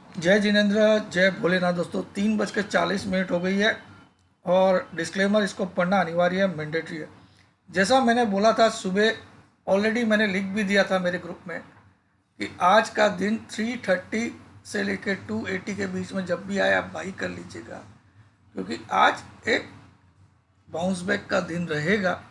जय जिनेंद्र, जय भोलेनाथ। दोस्तों 3:40 हो गई है और डिस्क्लेमर इसको पढ़ना अनिवार्य है, मैंडेटरी है। जैसा मैंने बोला था सुबह, ऑलरेडी मैंने लिख भी दिया था मेरे ग्रुप में कि आज का दिन 3:30 से लेकर 2:80 के बीच में जब भी आए आप बाई कर लीजिएगा, क्योंकि आज एक बाउंस बैक का दिन रहेगा।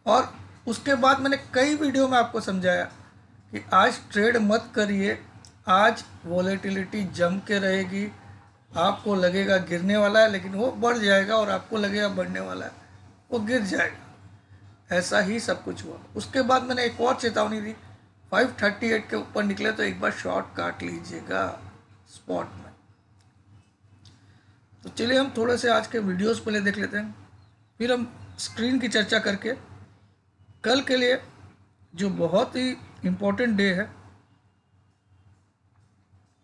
और उसके बाद मैंने कई वीडियो में आपको समझाया कि आज ट्रेड मत करिए, आज वॉलेटिलिटी जम के रहेगी। आपको लगेगा गिरने वाला है लेकिन वो बढ़ जाएगा, और आपको लगेगा बढ़ने वाला है वो गिर जाएगा। ऐसा ही सब कुछ हुआ। उसके बाद मैंने एक और चेतावनी दी, 538 के ऊपर निकले तो एक बार शॉर्ट काट लीजिएगा स्पॉट में। तो चलिए हम थोड़े से आज के वीडियोस पहले देख लेते हैं, फिर हम स्क्रीन की चर्चा करके कल के लिए जो बहुत ही इम्पोर्टेंट डे है,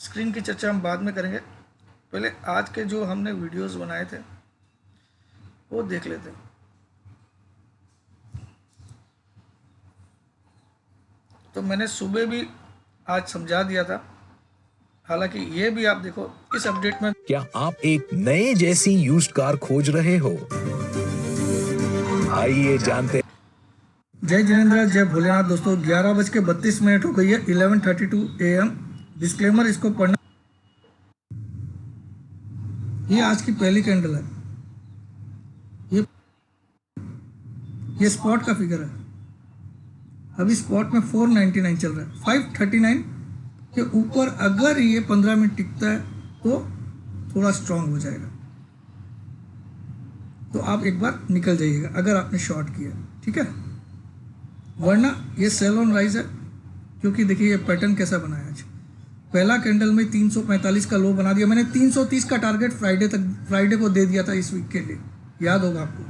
स्क्रीन की चर्चा हम बाद में करेंगे। पहले आज के जो हमने वीडियोस बनाए थे वो देख लेते हैं। तो मैंने सुबह भी आज समझा दिया था, हालांकि ये भी आप देखो इस अपडेट में। क्या आप एक नए जैसी यूज्ड कार खोज रहे हो? आइए जानते। जय जिनेंद्र, जय भोलेनाथ। दोस्तों 11:32 हो गई है, 11:32 AM। डिस्क्लेमर इसको पढ़ना। ये आज की पहली कैंडल है, ये ये स्पॉट का फिगर है। अभी स्पॉट में 499 चल रहा है। 539 के ऊपर अगर ये 15 मिनट टिकता है तो थोड़ा स्ट्रांग हो जाएगा, तो आप एक बार निकल जाइएगा अगर आपने शॉर्ट किया, ठीक है। वरना ये सेल ऑन राइज है, क्योंकि देखिए ये पैटर्न कैसा बनाया आज। पहला कैंडल में 345 का लो बना दिया मैंने। 330 का टारगेट फ्राइडे को दे दिया था इस वीक के लिए, याद होगा आपको,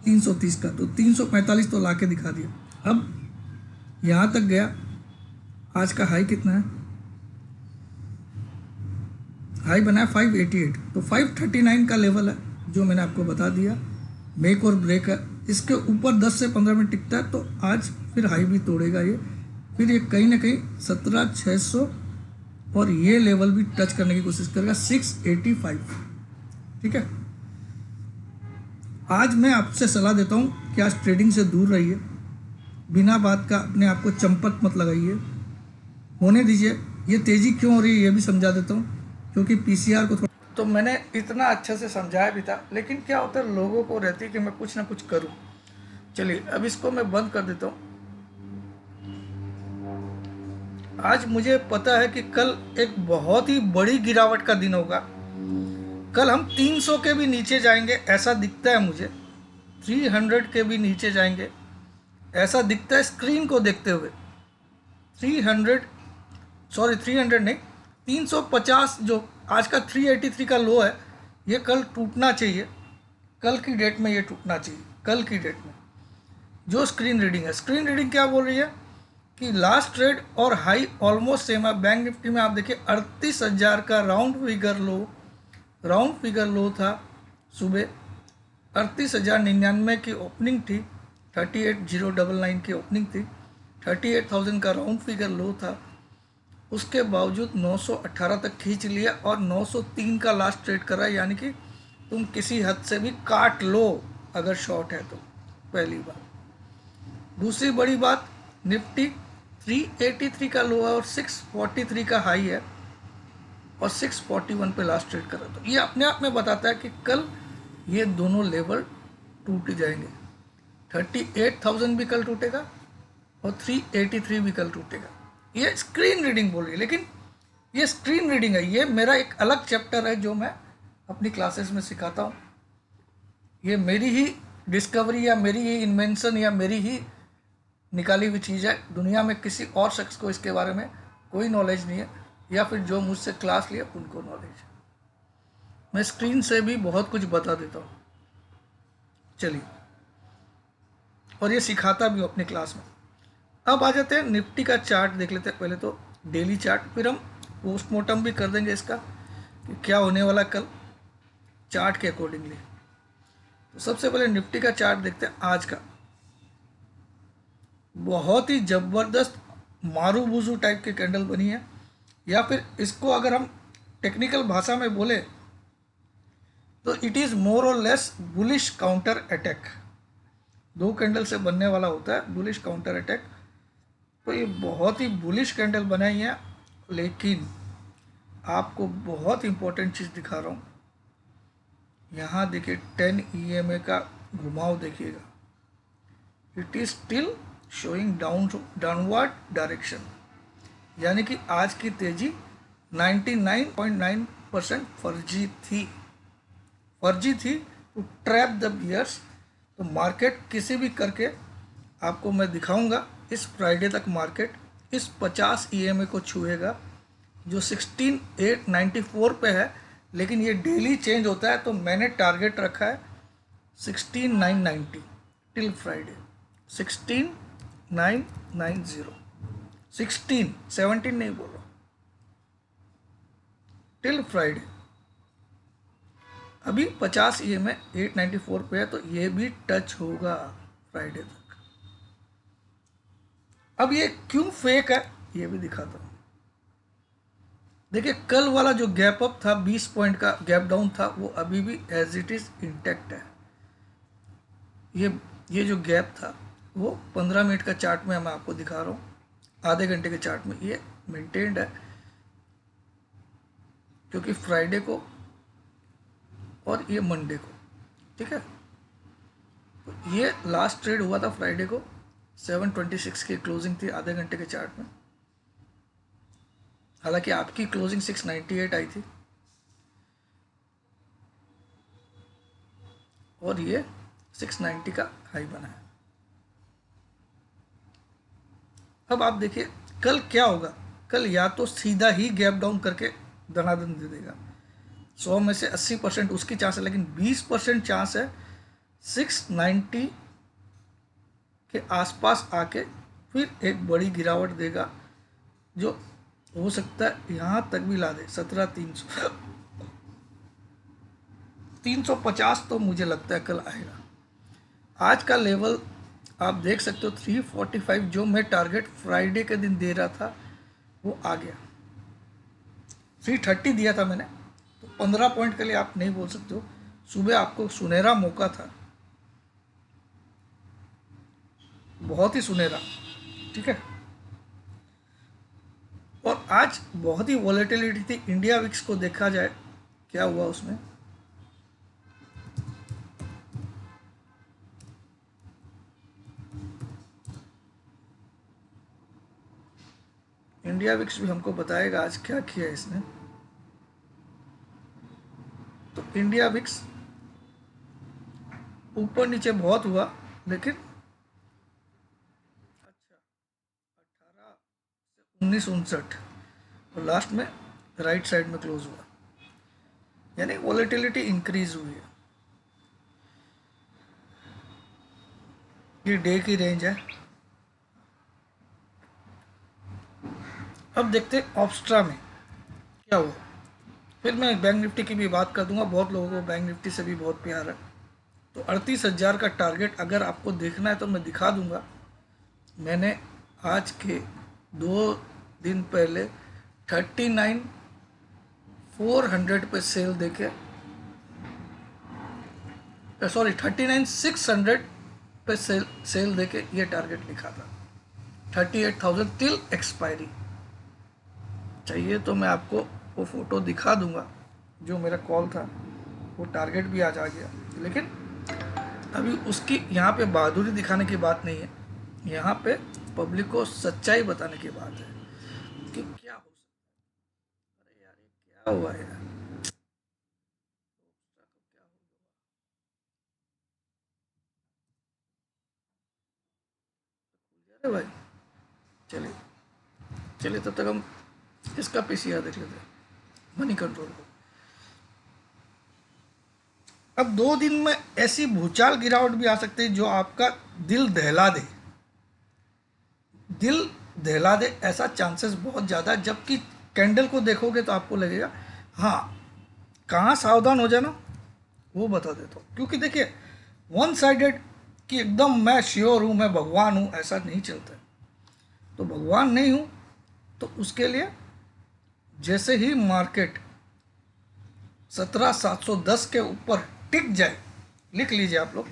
330 का। तो 345 तो ला के दिखा दिया। अब यहाँ तक गया। आज का हाई कितना है? हाई बना है 588। तो 539 का लेवल है जो मैंने आपको बता दिया, मेक और ब्रेक है। इसके ऊपर 10 से 15 मिनट टिकता है तो आज फिर हाई भी तोड़ेगा ये। फिर ये कहीं ना कहीं 17,600 और ये लेवल भी टच करने की कोशिश करेगा, 685, ठीक है। आज मैं आपसे सलाह देता हूँ कि आज ट्रेडिंग से दूर रहिए, बिना बात का अपने आप को चंपत मत लगाइए, होने दीजिए। ये तेज़ी क्यों हो रही है ये भी समझा देता हूँ, क्योंकि पीसीआर को तो मैंने इतना अच्छे से समझाया भी था, लेकिन क्या होता है लोगों को रहती है कि मैं कुछ ना कुछ करूँ। चलिए अब इसको मैं बंद कर देता हूँ। आज मुझे पता है कि कल एक बहुत ही बड़ी गिरावट का दिन होगा। कल हम 300 के भी नीचे जाएंगे ऐसा दिखता है मुझे, 300 के भी नीचे जाएंगे ऐसा दिखता है स्क्रीन को देखते हुए। 300 नहीं, 350 जो आज का 383 का लो है, ये कल टूटना चाहिए। कल की डेट में ये टूटना चाहिए। कल की डेट में जो स्क्रीन रीडिंग है, स्क्रीन रीडिंग क्या बोल रही है कि लास्ट ट्रेड और हाई ऑलमोस्ट सेम है। बैंक निफ्टी में आप देखिए 38,000 का राउंड फिगर लो था सुबह। 38,099 की ओपनिंग थी, 38,099 की ओपनिंग थी, 38,000 का राउंड फिगर लो था। उसके बावजूद 918 तक खींच लिया और 903 का लास्ट ट्रेड कर रहा है, यानी कि तुम किसी हद से भी काट लो अगर शॉर्ट है तो। पहली बात। दूसरी बड़ी बात, निफ्टी 383 का लो है और 643 का हाई है और 641 पे लास्ट ट्रेड कर रहा है। तो ये अपने आप में बताता है कि कल ये दोनों लेवल टूट जाएंगे। 38,000 भी कल टूटेगा और 383 भी कल टूटेगा। ये स्क्रीन रीडिंग बोल रही है, लेकिन ये स्क्रीन रीडिंग है, ये मेरा एक अलग चैप्टर है जो मैं अपनी क्लासेस में सिखाता हूँ। ये मेरी ही डिस्कवरी या मेरी ही इन्वेंशन या मेरी ही निकाली हुई चीज़ है। दुनिया में किसी और शख्स को इसके बारे में कोई नॉलेज नहीं है, या फिर जो मुझसे क्लास लिए उनको नॉलेज है। मैं स्क्रीन से भी बहुत कुछ बता देता हूँ। चलिए, और ये सिखाता भी हूँ अपनी क्लास में। अब आ जाते हैं निफ्टी का चार्ट देख लेते हैं। पहले तो डेली चार्ट, फिर हम पोस्टमार्टम भी कर देंगे इसका कि क्या होने वाला कल चार्ट के अकॉर्डिंगली। तो सबसे पहले निफ्टी का चार्ट देखते हैं आज का। बहुत ही ज़बरदस्त मारू बुजू टाइप की कैंडल बनी है, या फिर इसको अगर हम टेक्निकल भाषा में बोले तो इट इज़ मोर और less bullish counter attack. 2 candle से बनने वाला होता है बुलिश काउंटर अटैक। तो ये बहुत ही बुलिश कैंडल बनाई है, लेकिन आपको बहुत इंपॉर्टेंट चीज़ दिखा रहा हूँ। यहाँ देखिए 10 EMA का घुमाव देखिएगा, it is still showing downward direction, यानी कि आज की तेजी 99.9% फर्जी थी टू ट्रैप द बियर्स। तो मार्केट किसी भी करके आपको मैं दिखाऊंगा इस फ्राइडे तक मार्केट इस 50 EMA को छुएगा जो 16,894 पे है, लेकिन ये डेली चेंज होता है। तो मैंने टारगेट रखा है 16,990 टिल फ्राइडे, 16,990, 17 नहीं बोल रहा, टिल फ्राइडे। अभी 50 EMA 894 पे है, तो ये भी टच होगा फ्राइडे तक। अब ये क्यों फेक है ये भी दिखाता हूँ। देखिए कल वाला जो गैप अप था 20 पॉइंट का गैप डाउन था, वो अभी भी एज इट इज इंटैक्ट है। ये जो गैप था वो 15 मिनट का चार्ट में मैं आपको दिखा रहा हूँ, आधे घंटे के चार्ट में ये मेंटेन्ड है, क्योंकि फ्राइडे को और ये मंडे को, ठीक है। तो ये लास्ट ट्रेड हुआ था फ्राइडे को, 726 की क्लोजिंग थी आधे घंटे के चार्ट में। हालांकि आपकी क्लोजिंग 698 आई थी और ये 690 का हाई बना है। अब आप देखिए कल क्या होगा। कल या तो सीधा ही गैप डाउन करके दनादन दे देगा, 100 में से 80% उसकी चांस है, लेकिन 20% चांस है 690 के आसपास आके फिर एक बड़ी गिरावट देगा, जो हो सकता है यहाँ तक भी ला दे 17,300 350 तो मुझे लगता है कल आएगा। आज का लेवल आप देख सकते हो 345, जो मैं टारगेट फ्राइडे के दिन दे रहा था वो आ गया। 330 दिया था मैंने, तो 15 पॉइंट के लिए आप नहीं बोल सकते हो। सुबह आपको सुनहरा मौका था, बहुत ही सुनहरा, ठीक है। और आज बहुत ही वॉलेटिलिटी थी। इंडिया विक्स को देखा जाए क्या हुआ उसमें, इंडिया विक्स भी हमको बताएगा आज क्या किया इसने। तो इंडिया विक्स ऊपर नीचे बहुत हुआ, लेकिन अच्छा 18 से 1959 और लास्ट में राइट साइड में क्लोज हुआ, यानी वॉलेटिलिटी इंक्रीज हुई है। ये डे की रेंज है। अब देखते हैं ऑब्स्ट्रा में क्या हुआ, फिर मैं बैंक निफ्टी की भी बात कर दूंगा। बहुत लोगों को बैंक निफ्टी से भी बहुत प्यार है। तो 38,000 का टारगेट अगर आपको देखना है तो मैं दिखा दूंगा। मैंने आज के 2 दिन पहले 39,400 पे सेल देके, सॉरी 39,600 पे सेल देके ये टारगेट लिखा था। 38,000 टिल एक्सपायरी। चाहिए तो मैं आपको वो फ़ोटो दिखा दूंगा, जो मेरा कॉल था वो टारगेट भी आज आ गया। लेकिन अभी उसकी यहाँ पे बहादुरी दिखाने की बात नहीं है, यहाँ पे पब्लिक को सच्चाई बताने की बात है कि क्या हो सकता है। अरे यार ये क्या हुआ यार, अरे भाई चलिए चलिए, तब तक हम इसका पीसीआर देख लेते हैं, मनी कंट्रोल को। अब 2 दिन में ऐसी भूचाल गिरावट भी आ सकती है जो आपका दिल दहला दे, ऐसा चांसेस बहुत ज़्यादा है। जबकि कैंडल को देखोगे तो आपको लगेगा हाँ, कहाँ सावधान हो जाना वो बता देता हूँ। क्योंकि देखिए वन साइडेड कि एकदम मैं श्योर हूँ, मैं भगवान हूँ, ऐसा नहीं चलता है। तो भगवान नहीं हूँ तो उसके लिए जैसे ही मार्केट 17,710 के ऊपर टिक जाए, लिख लीजिए आप लोग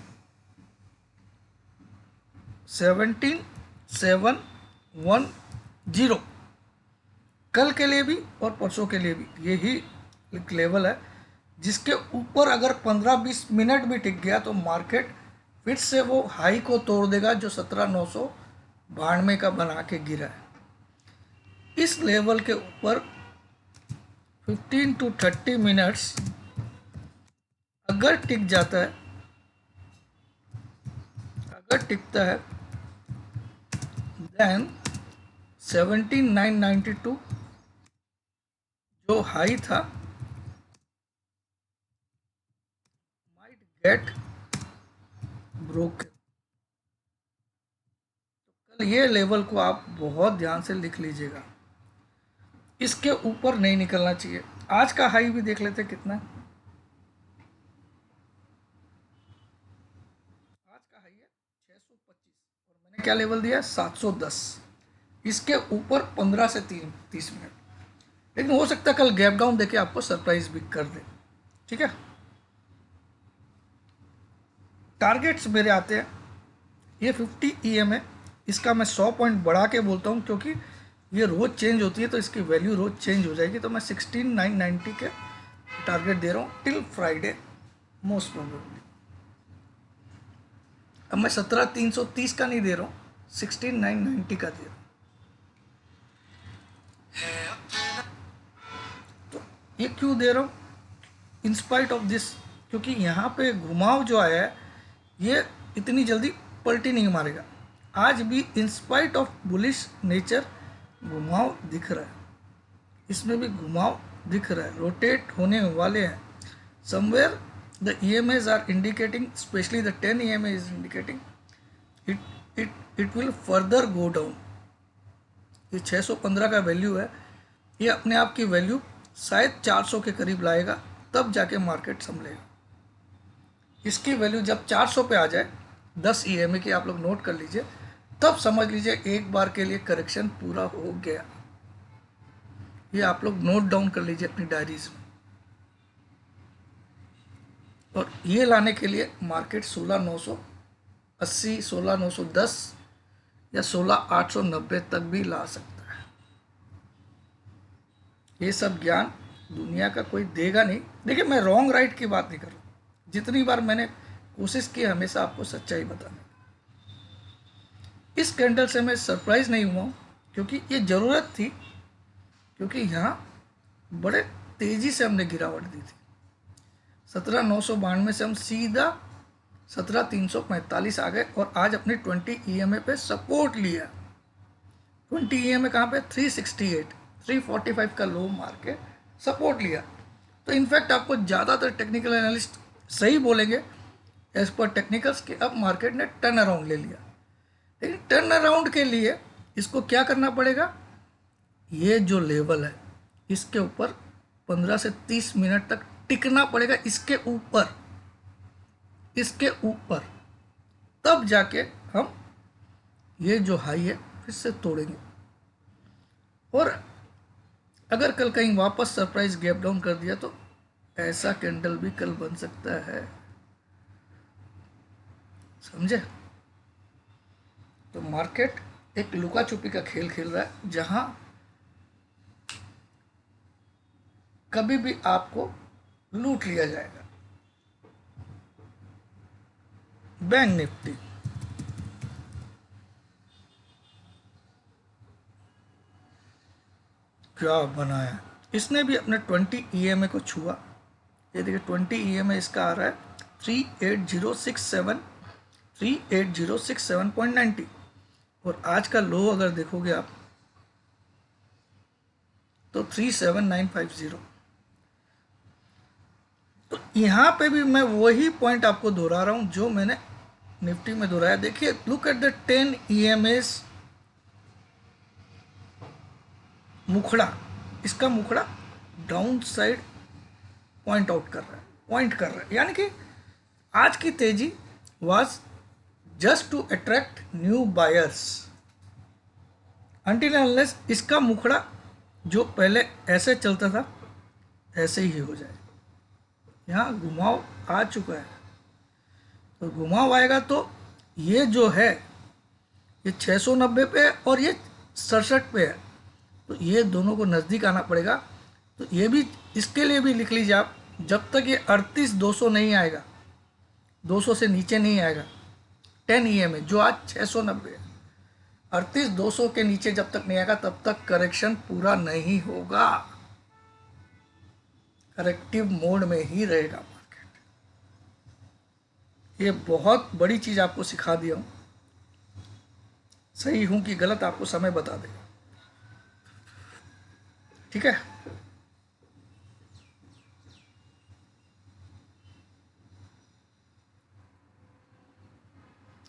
17,710, कल के लिए भी और परसों के लिए भी यही एक लेवल है, जिसके ऊपर अगर 15-20 मिनट भी टिक गया तो मार्केट फिर से वो हाई को तोड़ देगा जो 17,992 का बना के गिरा है। इस लेवल के ऊपर 15 to 30 मिनट्स अगर टिक जाता है, अगर टिकता है, देन 17,992 जो हाई था माइट गेट ब्रोकन। कल ये लेवल को आप बहुत ध्यान से लिख लीजिएगा, इसके ऊपर नहीं निकलना चाहिए। आज का हाई भी देख लेते कितना है। आज का हाई है 625 और मैंने क्या लेवल दिया 710। इसके ऊपर 15 से 30 मिनट, लेकिन हो सकता है कल गैप डाउन देके आपको सरप्राइज भी कर दे। ठीक है, टारगेट्स मेरे आते हैं, ये 50 EM है, इसका मैं 100 पॉइंट बढ़ा के बोलता हूँ क्योंकि ये रोज़ चेंज होती है तो इसकी वैल्यू रोज़ चेंज हो जाएगी। तो मैं 16,990 के टारगेट दे रहा हूँ टिल फ्राइडे मोस्ट प्रोबेबली। अब मैं 17,330 का नहीं दे रहा हूँ, 16,990 का दे रहा हूँ। तो ये क्यों दे रहा हूँ इंस्पाइट ऑफ दिस, क्योंकि यहाँ पे घुमाव जो आया है ये इतनी जल्दी पलटी नहीं मारेगा। आज भी इंस्पाइट ऑफ बुलिश नेचर घुमाव दिख रहा है, इसमें भी घुमाव दिख रहा है, रोटेट होने वाले हैं। Somewhere the EMAs are indicating, specially the 10 EMA is indicating it will further go down. ये 615 का वैल्यू है, ये अपने आप की वैल्यू शायद 400 के करीब लाएगा, तब जाके मार्केट संभलेगा। इसकी वैल्यू जब 400 पे आ जाए, 10 EMA की आप लोग नोट कर लीजिए, तब समझ लीजिए एक बार के लिए करेक्शन पूरा हो गया। ये आप लोग नोट डाउन कर लीजिए अपनी डायरीज में। और ये लाने के लिए मार्केट 16,980, 16,910 या 16,890 तक भी ला सकता है। ये सब ज्ञान दुनिया का कोई देगा नहीं। देखिए, मैं रॉन्ग राइट की बात नहीं कर रहा हूँ, जितनी बार मैंने कोशिश की हमेशा आपको सच्चाई बताने। इस कैंडल से मैं सरप्राइज नहीं हुआ हूँ क्योंकि ये ज़रूरत थी, क्योंकि यहाँ बड़े तेज़ी से हमने गिरावट दी थी। 17,992 से हम सीधा 17,345 आ गए और आज अपने 20 EMA पे सपोर्ट लिया। 20 EMA कहाँ पे 368, 345 का लो मार के सपोर्ट लिया। तो इनफैक्ट आपको ज़्यादातर टेक्निकल एनालिस्ट सही बोलेंगे एज पर टेक्निकल्स कि अब मार्केट ने टर्न अराउंड ले लिया। लेकिन टर्न अराउंड के लिए इसको क्या करना पड़ेगा, ये जो लेवल है इसके ऊपर 15 से 30 मिनट तक टिकना पड़ेगा, इसके ऊपर, तब जाके हम ये जो हाई है फिर से तोड़ेंगे। और अगर कल कहीं वापस सरप्राइज गैप डाउन कर दिया तो ऐसा कैंडल भी कल बन सकता है, समझे। तो मार्केट एक लुका छुपी का खेल खेल रहा है, जहां कभी भी आपको लूट लिया जाएगा। बैंक निफ्टी क्या बनाया, इसने भी अपने 20 EMA को छुआ। ये देखिए 20 EMA इसका आ रहा है 38067, 38067.90 और आज का लो अगर देखोगे आप तो 37950। तो यहाँ पे भी मैं वही पॉइंट आपको दोहरा रहा हूँ जो मैंने निफ्टी में दोहराया। देखिए, लुक एट द 10 EMAs मुखड़ा, इसका मुखड़ा डाउन साइड पॉइंट कर रहा है, यानी कि आज की तेजी was just to attract new buyers until unless इसका मुखड़ा जो पहले ऐसे चलता था ऐसे ही हो जाए। यहाँ घुमाव आ चुका है, तो घुमाव आएगा तो ये जो है ये 690 पे है और ये 67 पे है, तो ये दोनों को नज़दीक आना पड़ेगा। तो ये भी, इसके लिए भी लिख लीजिए आप, जब तक ये 38,200 नहीं आएगा, 200 से नीचे नहीं आएगा 10 EMA जो आज 690 है, 38,200 के नीचे जब तक नहीं आएगा तब तक करेक्शन पूरा नहीं होगा, करेक्टिव मोड में ही रहेगा मार्केट। ये बहुत बड़ी चीज़ आपको सिखा दिया हूँ, सही हूँ कि गलत आपको समय बता देगा, ठीक है।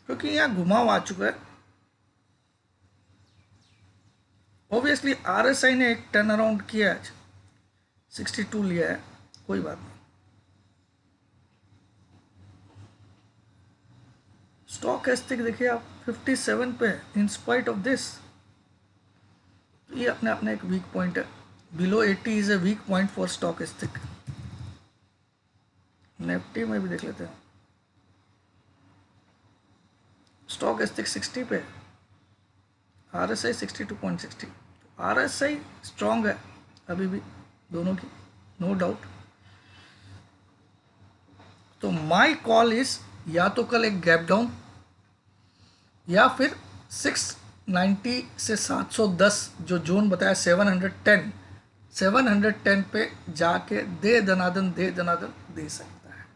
क्योंकि यहाँ घुमाव आ चुका है, ऑब्वियसली RSI ने एक टर्न अराउंड किया है, 62 लिया है, कोई बात नहीं। स्टॉकेस्टिक देखिए आप 57 पे है इन स्पाइट ऑफ दिस, तो ये अपने अपने एक वीक पॉइंट है, below 80 is a weak point for stochastic. Nifty में भी देख लेते हैं, स्टॉकेस्टिक 60 पे, RSI 62.60, RSI स्ट्रॉन्ग है अभी भी दोनों की, नो डाउट। तो माई कॉल इज या तो कल एक गैप डाउन या फिर 690 से 710 जो जोन बताया 710 पे जाके दे दनादन दे सकता है।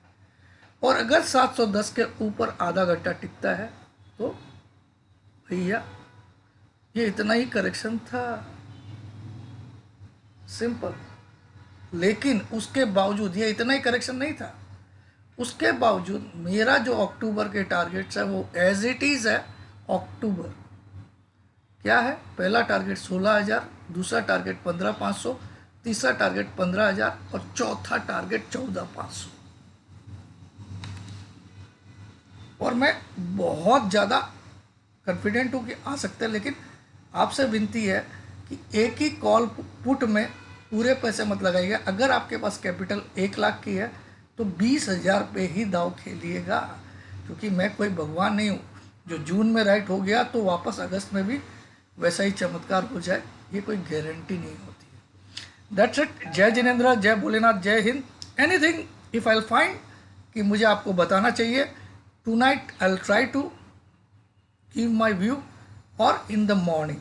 और अगर 710 के ऊपर आधा घंटा टिकता है तो भैया ये इतना ही करेक्शन था, सिंपल। लेकिन उसके बावजूद ये इतना ही करेक्शन नहीं था, उसके बावजूद मेरा जो अक्टूबर के टारगेट्स है वो एज इट इज़ है। अक्टूबर क्या है, पहला टारगेट 16,000, दूसरा टारगेट 15,500, तीसरा टारगेट 15,000 और चौथा टारगेट 14,500। और मैं बहुत ज़्यादा कॉन्फिडेंट हूँ कि आ सकते हैं, लेकिन आपसे विनती है कि एक ही कॉल पुट में पूरे पैसे मत लगाइएगा। अगर आपके पास कैपिटल 1 लाख की है तो 20,000 पे ही दाव खेलिएगा, क्योंकि मैं कोई भगवान नहीं हूँ जो जून में राइट हो गया तो वापस अगस्त में भी वैसा ही चमत्कार हो जाए, ये कोई गारंटी नहीं होती है। That's it. जय जिनेंद्र, जय भोलेनाथ, जय Hind. Anything if I find कि मुझे आपको बताना चाहिए, tonight I will try to give my view और in the morning.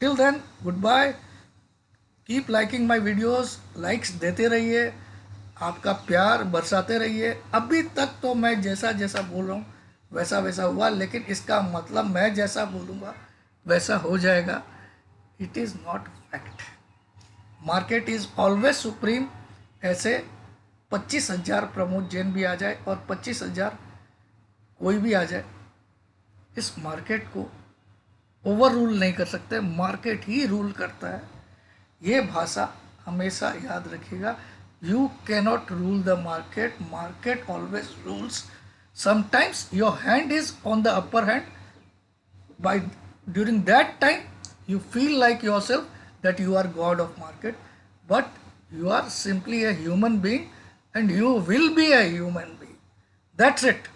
Till then good bye, keep liking my videos, likes देते रहिए, आपका प्यार बरसाते रहिए। अभी तक तो मैं जैसा जैसा बोल रहा हूँ वैसा वैसा हुआ, लेकिन इसका मतलब मैं जैसा बोलूँगा वैसा हो जाएगा, it is not fact. Market is always supreme. ऐसे 25,000 प्रमोद जैन भी आ जाए और 25,000 कोई भी आ जाए, इस मार्केट को ओवर रूल नहीं कर सकते, मार्केट ही रूल करता है। ये भाषा हमेशा याद रखिएगा। You cannot rule the market, market always rules. Sometimes your hand is on the upper hand, by during that time you feel like yourself that you are god of market, but you are simply a human being and you will be a human being. That's it.